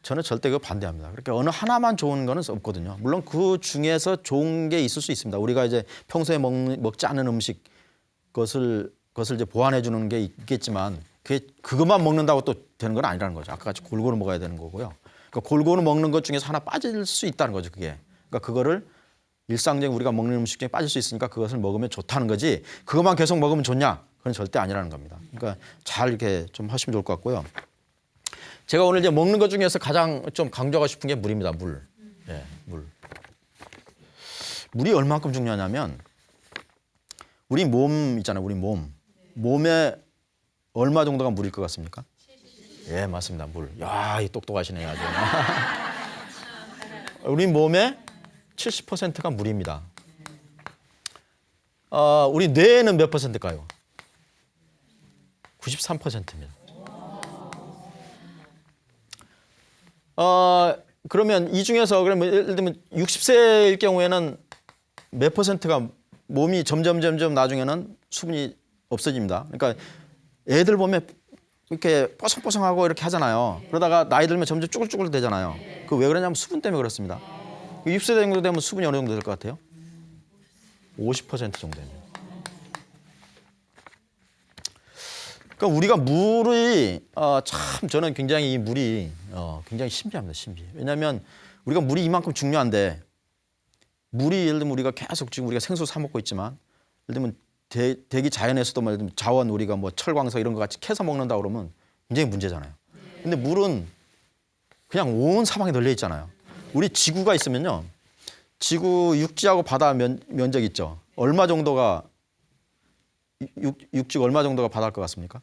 S1: 저는 절대 그거 반대합니다. 그렇게 어느 하나만 좋은 거는 없거든요. 물론 그 중에서 좋은 게 있을 수 있습니다. 우리가 이제 평소에 먹지 않는 음식 그것을 이제 보완해 주는 게 있겠지만 그것만 먹는다고 또 되는 건 아니라는 거죠. 아까 같이 골고루 먹어야 되는 거고요. 그러니까 골고루 먹는 것 중에서 하나 빠질 수 있다는 거죠. 그게. 그러니까 그거를 일상적인 우리가 먹는 음식 중에 빠질 수 있으니까 그것을 먹으면 좋다는 거지. 그것만 계속 먹으면 좋냐? 그건 절대 아니라는 겁니다. 그러니까 잘 이렇게 좀 하시면 좋을 것 같고요. 제가 오늘 이제 먹는 것 중에서 가장 좀 강조하고 싶은 게 물입니다. 물. 예, 물. 물이 얼마만큼 중요하냐면 우리 몸 있잖아요. 우리 몸. 몸에 얼마 정도가 물일 것 같습니까? 예, 맞습니다. 물. 야, 이 똑똑하시네요, 아주. 우리 몸의 70%가 물입니다. 우리 뇌에는 몇 퍼센트일까요? 93%입니다. 그러면 이 중에서 그러면 예를 들면 60세일 경우에는 몇 퍼센트가 몸이 점점 나중에는 수분이 없어집니다. 그러니까 애들 보면 이렇게 뽀송뽀송하고 이렇게 하잖아요. 그러다가 나이 들면 점점 쭈글쭈글 되잖아요. 그 왜 그러냐면 수분 때문에 그렇습니다. 60세 정도 되면 수분이 어느 정도 될 것 같아요? 50% 정도 됩니다. 그러니까 우리가 물이 참 저는 굉장히 이 물이 굉장히 신비합니다. 신비해. 왜냐하면 우리가 물이 이만큼 중요한데 물이 예를 들면 우리가 계속 지금 우리가 생수 사 먹고 있지만 예를 들면 대기 자연에서도 뭐 예를 들면 자원 우리가 뭐 철광석 이런 거 같이 캐서 먹는다 그러면 굉장히 문제잖아요. 근데 물은 그냥 온 사방에 널려 있잖아요. 우리 지구가 있으면요. 지구 육지하고 바다 면적 있죠. 얼마 정도가 육지가 얼마 정도가 바다일 것 같습니까?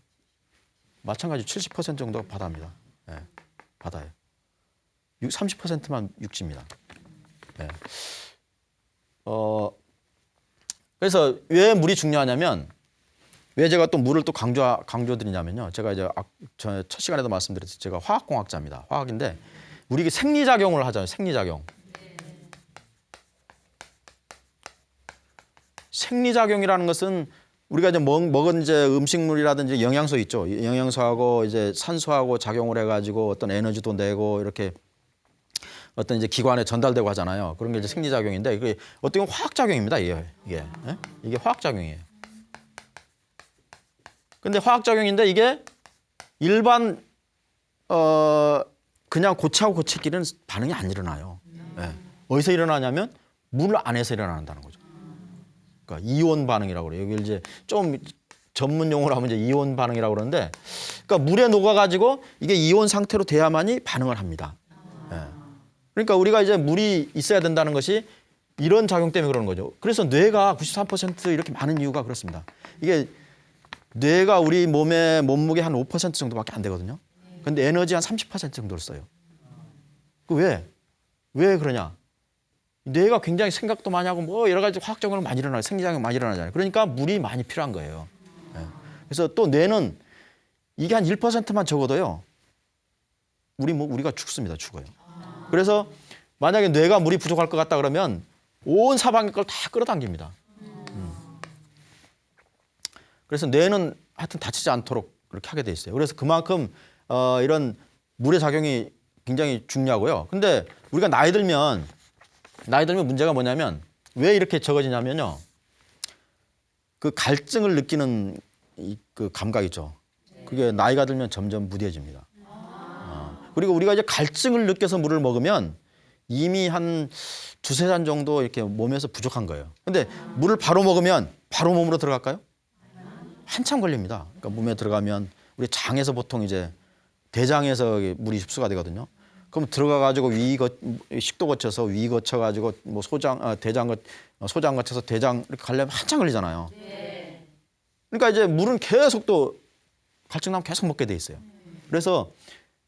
S1: 마찬가지 70% 정도가 바다입니다. 네, 바다예요. 30%만 육지입니다. 네. 그래서 왜 물이 중요하냐면 왜 제가 또 물을 또 강조드리냐면요. 제가 이제 첫 시간에도 말씀드렸듯이 제가 화학공학자입니다. 화학인데 우리 생리작용을 하잖아요. 생리작용. 생리작용이라는 것은 우리가 이제 먹은 이제 음식물이라든지 영양소 있죠. 영양소하고 이제 산소하고 작용을 해가지고 어떤 에너지도 내고 이렇게 어떤 이제 기관에 전달되고 하잖아요. 그런 게 이제 생리작용인데 이게 어떻게 보면 화학작용입니다. 이게 화학작용이에요. 근데 화학작용인데 이게 일반 그냥 고체하고 고체끼리는 반응이 안 일어나요. 예. 어디서 일어나냐면 물 안에서 일어난다는 거죠. 그러니까 이온 반응이라고 그래요. 여기 이제 좀 전문 용어로 하면 이제 이온 반응이라고 그러는데, 그러니까 물에 녹아가지고 이게 이온 상태로 돼야만이 반응을 합니다. 예. 그러니까 우리가 이제 물이 있어야 된다는 것이 이런 작용 때문에 그러는 거죠. 그래서 뇌가 93% 이렇게 많은 이유가 그렇습니다. 이게 뇌가 우리 몸의 몸무게 한 5% 정도밖에 안 되거든요. 근데 에너지 한 30% 정도를 써요. 그 왜 그러냐? 뇌가 굉장히 생각도 많이 하고 뭐 여러 가지 화학작용을 많이 일어나요. 생리작용 많이 일어나잖아요. 그러니까 물이 많이 필요한 거예요. 예. 그래서 또 뇌는 이게 한 1%만 적어도요. 우리가 죽습니다. 죽어요. 그래서 만약에 뇌가 물이 부족할 것 같다 그러면 온 사방의 걸 다 끌어당깁니다. 그래서 뇌는 하여튼 다치지 않도록 그렇게 하게 돼 있어요. 그래서 그만큼 이런 물의 작용이 굉장히 중요하고요. 근데 우리가 나이 들면 문제가 뭐냐면 왜 이렇게 적어지냐면요. 그 갈증을 느끼는 그 감각이죠. 그게 나이가 들면 점점 무뎌집니다. 그리고 우리가 이제 갈증을 느껴서 물을 먹으면 이미 한 두세 잔 정도 이렇게 몸에서 부족한 거예요. 근데 물을 바로 먹으면 바로 몸으로 들어갈까요? 한참 걸립니다. 그러니까 몸에 들어가면 우리 장에서 보통 이제 대장에서 물이 흡수가 되거든요. 그럼 들어가가지고 식도 거쳐서 위 거쳐가지고 뭐 소장 거쳐서 대장 이렇게 가려면 한참 걸리잖아요. 그러니까 이제 물은 계속 또 갈증 나면 계속 먹게 돼 있어요. 그래서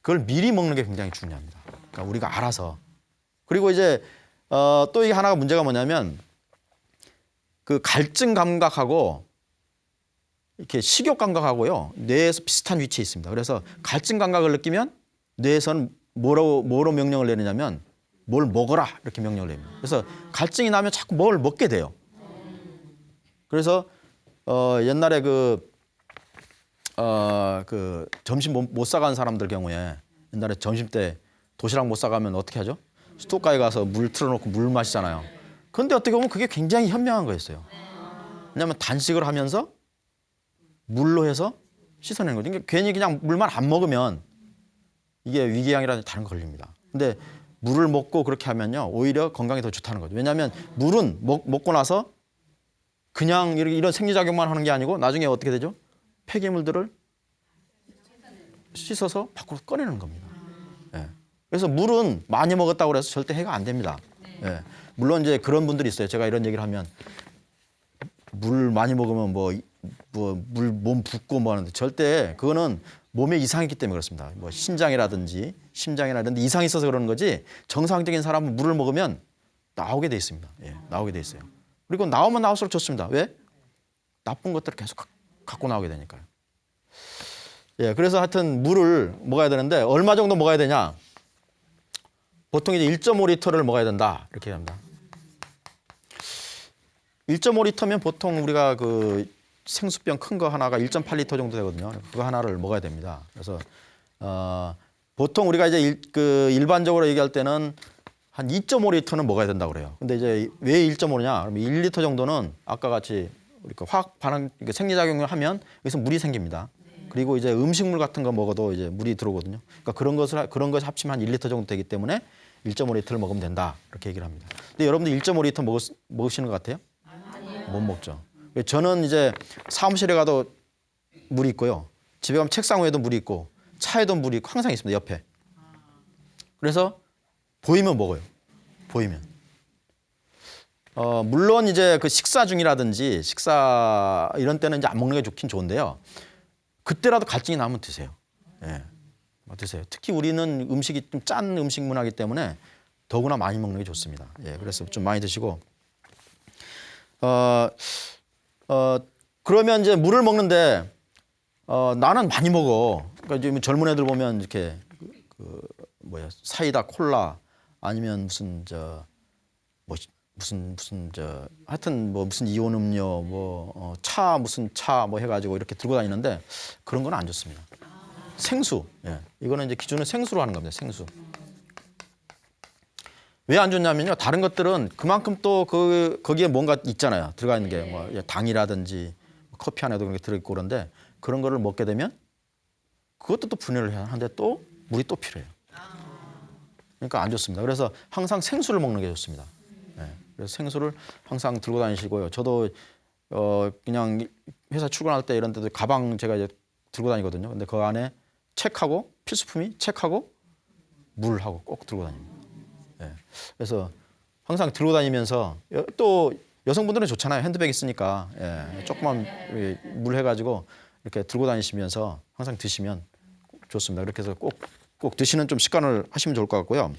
S1: 그걸 미리 먹는 게 굉장히 중요합니다. 그러니까 우리가 알아서. 그리고 이제 또 이게 하나가 문제가 뭐냐면 그 갈증 감각하고 이렇게 식욕 감각하고요 뇌에서 비슷한 위치에 있습니다. 그래서 갈증 감각을 느끼면 뇌에서는 뭐로 명령을 내리냐면 뭘 먹어라 이렇게 명령을 내립니다. 그래서 갈증이 나면 자꾸 뭘 먹게 돼요. 그래서 옛날에 그 점심 못 사간 사람들 경우에 옛날에 점심 때 도시락 못 사가면 어떻게 하죠? 수도가에 가서 물 틀어놓고 물 마시잖아요. 그런데 어떻게 보면 그게 굉장히 현명한 거였어요. 왜냐하면 단식을 하면서 물로 해서 씻어내는 거죠. 그러니까 괜히 그냥 물만 안 먹으면 이게 위궤양이라든지 다른 거 걸립니다. 근데 물을 먹고 그렇게 하면요 오히려 건강에 더 좋다는 거죠. 왜냐하면 물은 먹고 나서 그냥 이런 생리작용만 하는 게 아니고 나중에 어떻게 되죠? 폐기물들을 씻어서 밖으로 꺼내는 겁니다. 예. 그래서 물은 많이 먹었다고 해서 절대 해가 안 됩니다. 예. 물론 이제 그런 분들이 있어요. 제가 이런 얘기를 하면 물 많이 먹으면 물 몸 붓고 뭐 하는데 절대 그거는 몸에 이상이 있기 때문에 그렇습니다. 뭐 심장이라든지 이상이 있어서 그러는 거지 정상적인 사람은 물을 먹으면 나오게 돼 있습니다. 예. 나오게 돼 있어요. 그리고 나오면 나올수록 좋습니다. 왜? 나쁜 것들을 계속 갖고 나오게 되니까요. 예, 그래서 하여튼 물을 먹어야 되는데 얼마 정도 먹어야 되냐? 보통 이제 1.5리터를 먹어야 된다 이렇게 합니다. 1.5리터면 보통 우리가 그 생수병 큰 거 하나가 1.8리터 정도 되거든요. 그거 하나를 먹어야 됩니다. 그래서 보통 우리가 이제 일반적으로 얘기할 때는 한 2.5리터는 먹어야 된다고 그래요. 근데 이제 왜 1.5냐? 그러면 1리터 정도는 아까 같이 우리가 화학 반응 생리작용을 하면 여기서 물이 생깁니다. 그리고 이제 음식물 같은 거 먹어도 이제 물이 들어오거든요. 그러니까 그런 것을 합치면 한 1리터 정도 되기 때문에 1.5리터를 먹으면 된다. 이렇게 얘기를 합니다. 근데 여러분들 1.5리터 먹으시는 것 같아요? 못 먹죠. 저는 이제 사무실에 가도 물이 있고요. 집에 가면 책상 위에도 물이 있고 차에도 물이 있고 항상 있습니다. 옆에. 그래서 보이면 먹어요. 보이면. 물론 이제 그 식사 중이라든지 식사 이런 때는 이제 안 먹는 게 좋긴 좋은데요. 그때라도 갈증이 나면 드세요. 예. 드세요. 특히 우리는 음식이 좀 짠 음식 문화이기 때문에 더구나 많이 먹는 게 좋습니다. 예. 그래서 좀 많이 드시고. 그러면 이제 물을 먹는데 나는 많이 먹어. 그러니까 지금 젊은 애들 보면 이렇게 사이다, 콜라 아니면 하여튼 무슨 이온 음료 무슨 차 해가지고 이렇게 들고 다니는데 그런 건 안 좋습니다. 생수. 예. 이거는 이제 기준은 생수로 하는 겁니다. 생수. 왜 안 좋냐면요. 다른 것들은 그만큼 또 거기에 뭔가 있잖아요. 들어가 있는 게 당이라든지 커피 안에도 그런 게 들어있고 그런데 그런 거를 먹게 되면 그것도 또 분해를 해야 하는데 또 물이 또 필요해요. 그러니까 안 좋습니다. 그래서 항상 생수를 먹는 게 좋습니다. 예. 그래서 생수를 항상 들고 다니시고요. 저도 그냥 회사 출근할 때 이런 데도 가방 제가 이제 들고 다니거든요. 근데 그 안에 책하고 필수품이 책하고 물하고 꼭 들고 다닙니다. 예. 그래서 항상 들고 다니면서 또 여성분들은 좋잖아요. 핸드백 있으니까 조그만 물 해가지고 이렇게 들고 다니시면서 항상 드시면 좋습니다. 그렇게 해서 꼭 드시는 좀 습관을 하시면 좋을 것 같고요.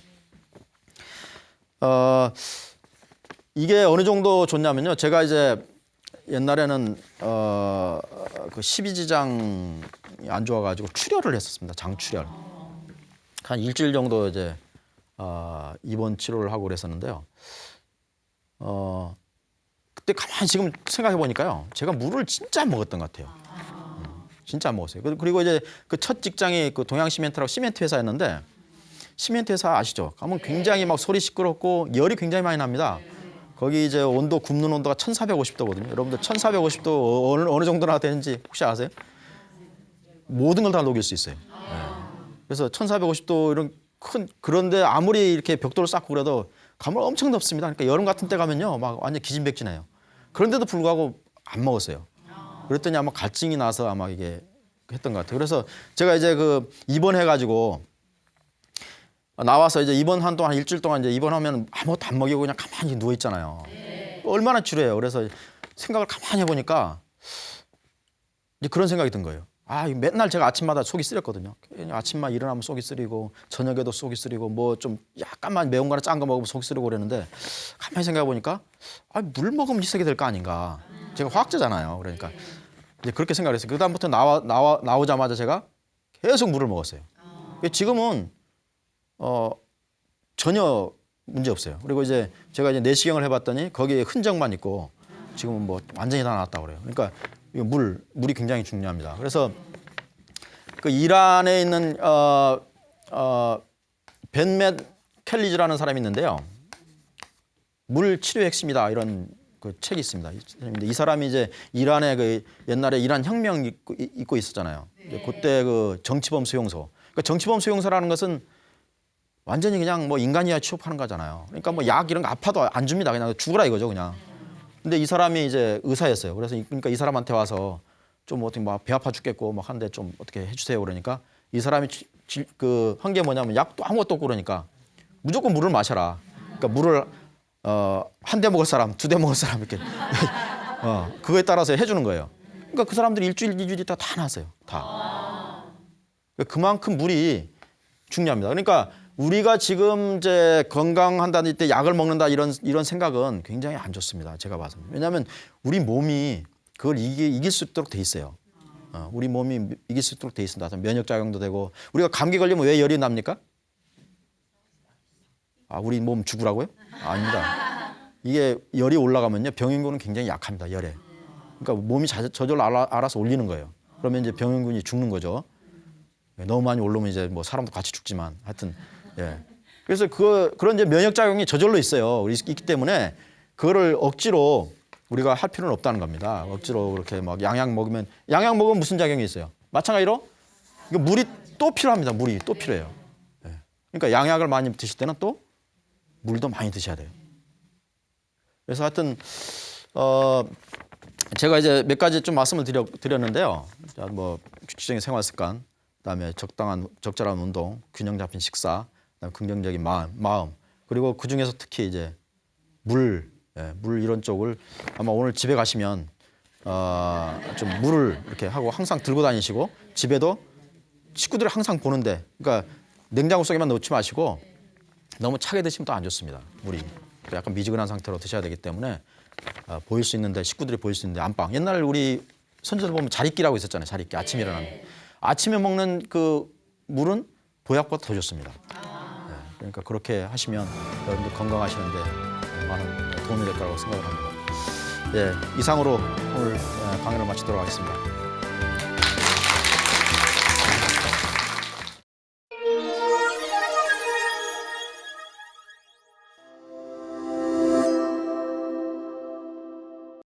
S1: 이게 어느 정도 좋냐면요. 제가 이제 옛날에는 그 십이지장이 안 좋아가지고 출혈을 했었습니다. 장출혈. 한 일주일 정도 이제 입원 치료를 하고 그랬었는데요. 그때 가만히 지금 생각해 보니까요. 제가 물을 진짜 안 먹었던 것 같아요. 진짜 안 먹었어요. 그리고 이제 그 첫 직장이 그 동양시멘트라고 시멘트 회사였는데 시멘트 회사 아시죠? 가면 굉장히 막 소리 시끄럽고 열이 굉장히 많이 납니다. 거기 이제 온도 굽는 온도가 1450도거든요. 여러분들 1450도 어느 정도나 되는지 혹시 아세요? 모든 걸 다 녹일 수 있어요. 그래서 1450도 이런 그런데 아무리 이렇게 벽돌을 쌓고 그래도 가면 엄청 덥습니다. 그러니까 여름 같은 때 가면요, 막 완전 기진백진해요. 그런데도 불구하고 안 먹었어요. 그랬더니 아마 갈증이 나서 아마 이게 했던 것 같아요. 그래서 제가 이제 그 입원해가지고 나와서 이제 입원 한 동안 일주일 동안 이제 입원하면 아무것도 안 먹이고 그냥 가만히 누워 있잖아요. 얼마나 지루해요. 그래서 생각을 가만히 해보니까 이제 그런 생각이 든 거예요. 맨날 제가 아침마다 속이 쓰렸거든요. 아침만 일어나면 속이 쓰리고 저녁에도 속이 쓰리고 뭐 좀 약간만 매운 거나 짠 거 먹으면 속이 쓰리고 그랬는데 가만히 생각해 보니까 물 먹으면 희석이 될 거 아닌가. 제가 화학자잖아요. 그러니까 이제 그렇게 생각을 했어요. 그다음부터 나오자마자 제가 계속 물을 먹었어요. 지금은 전혀 문제 없어요. 그리고 이제 제가 이제 내시경을 해봤더니 거기에 흔적만 있고 지금은 뭐 완전히 다 나았다고 그래요. 그러니까 물이 굉장히 중요합니다. 그래서 그 이란에 있는 벤 켈리즈라는 사람이 있는데요. 물 치료의 핵심이다 이런 그 책이 있습니다. 이 사람이 이제 이란에 그 옛날에 이란 혁명 있고 있었잖아요. 그때 그 정치범 수용소. 그러니까 정치범 수용소라는 것은 완전히 그냥 뭐 인간이야 취업하는 거잖아요. 그러니까 뭐 약 이런 거 아파도 안 줍니다. 그냥 죽으라 이거죠, 그냥. 근데 이 사람이 이제 의사였어요. 그러니까 이 사람한테 와서 좀 어떻게 막 배 아파 죽겠고 막 하는데 좀 어떻게 해주세요 그러니까 이 사람이 한 게 뭐냐면 약도 아무것도 없고 그러니까 무조건 물을 마셔라. 그러니까 물을 한 대 먹을 사람, 2대 먹을 사람 이렇게 그거에 따라서 해주는 거예요. 그러니까 그 사람들이 일주일, 2주일 있다가 다 나왔어요. 다. 그만큼 물이 중요합니다. 그러니까 우리가 지금 이제 건강한다는 때 약을 먹는다 이런 생각은 굉장히 안 좋습니다. 제가 봐서. 왜냐하면 우리 몸이 그걸 이길 수 있도록 돼 있어요. 우리 몸이 이길 수 있도록 돼 있습니다. 면역 작용도 되고 우리가 감기 걸리면 왜 열이 납니까? 우리 몸 죽으라고요? 아닙니다. 이게 열이 올라가면요 병인군은 굉장히 약합니다. 열에. 그러니까 몸이 저절로 알아서 올리는 거예요. 그러면 이제 병인군이 죽는 거죠. 너무 많이 올라오면 이제 뭐 사람도 같이 죽지만 하여튼 예. 그래서 그런 이제 면역 작용이 저절로 있어요. 우리 있기 때문에 그거를 억지로 우리가 할 필요는 없다는 겁니다. 억지로 그렇게 막 양약 먹으면 무슨 작용이 있어요? 마찬가지로 물이 또 필요합니다. 물이 또 필요해요. 예. 그러니까 양약을 많이 드실 때는 또 물도 많이 드셔야 돼요. 그래서 하여튼 제가 이제 몇 가지 좀 말씀을 드렸는데요. 뭐 규칙적인 생활 습관, 그다음에 적절한 운동, 균형 잡힌 식사, 그다음에 긍정적인 마음, 그리고 그 중에서 특히 이제 물 이런 쪽을 아마 오늘 집에 가시면 좀 물을 이렇게 하고 항상 들고 다니시고 집에도 식구들이 항상 보는데 그러니까 냉장고 속에만 넣지 마시고 너무 차게 드시면 또 안 좋습니다. 물이 약간 미지근한 상태로 드셔야 되기 때문에 보일 수 있는데 식구들이 보일 수 있는데 안방. 옛날 우리 선조들 보면 자리끼라고 있었잖아요. 자리끼 아침에 일어나면 아침에 먹는 그 물은 보약보다 더 좋습니다. 네, 그러니까 그렇게 하시면 여러분들 건강하시는데 많은 도움이 될 거라고 생각을 합니다. 예, 이상으로 오늘 강연을 마치도록 하겠습니다.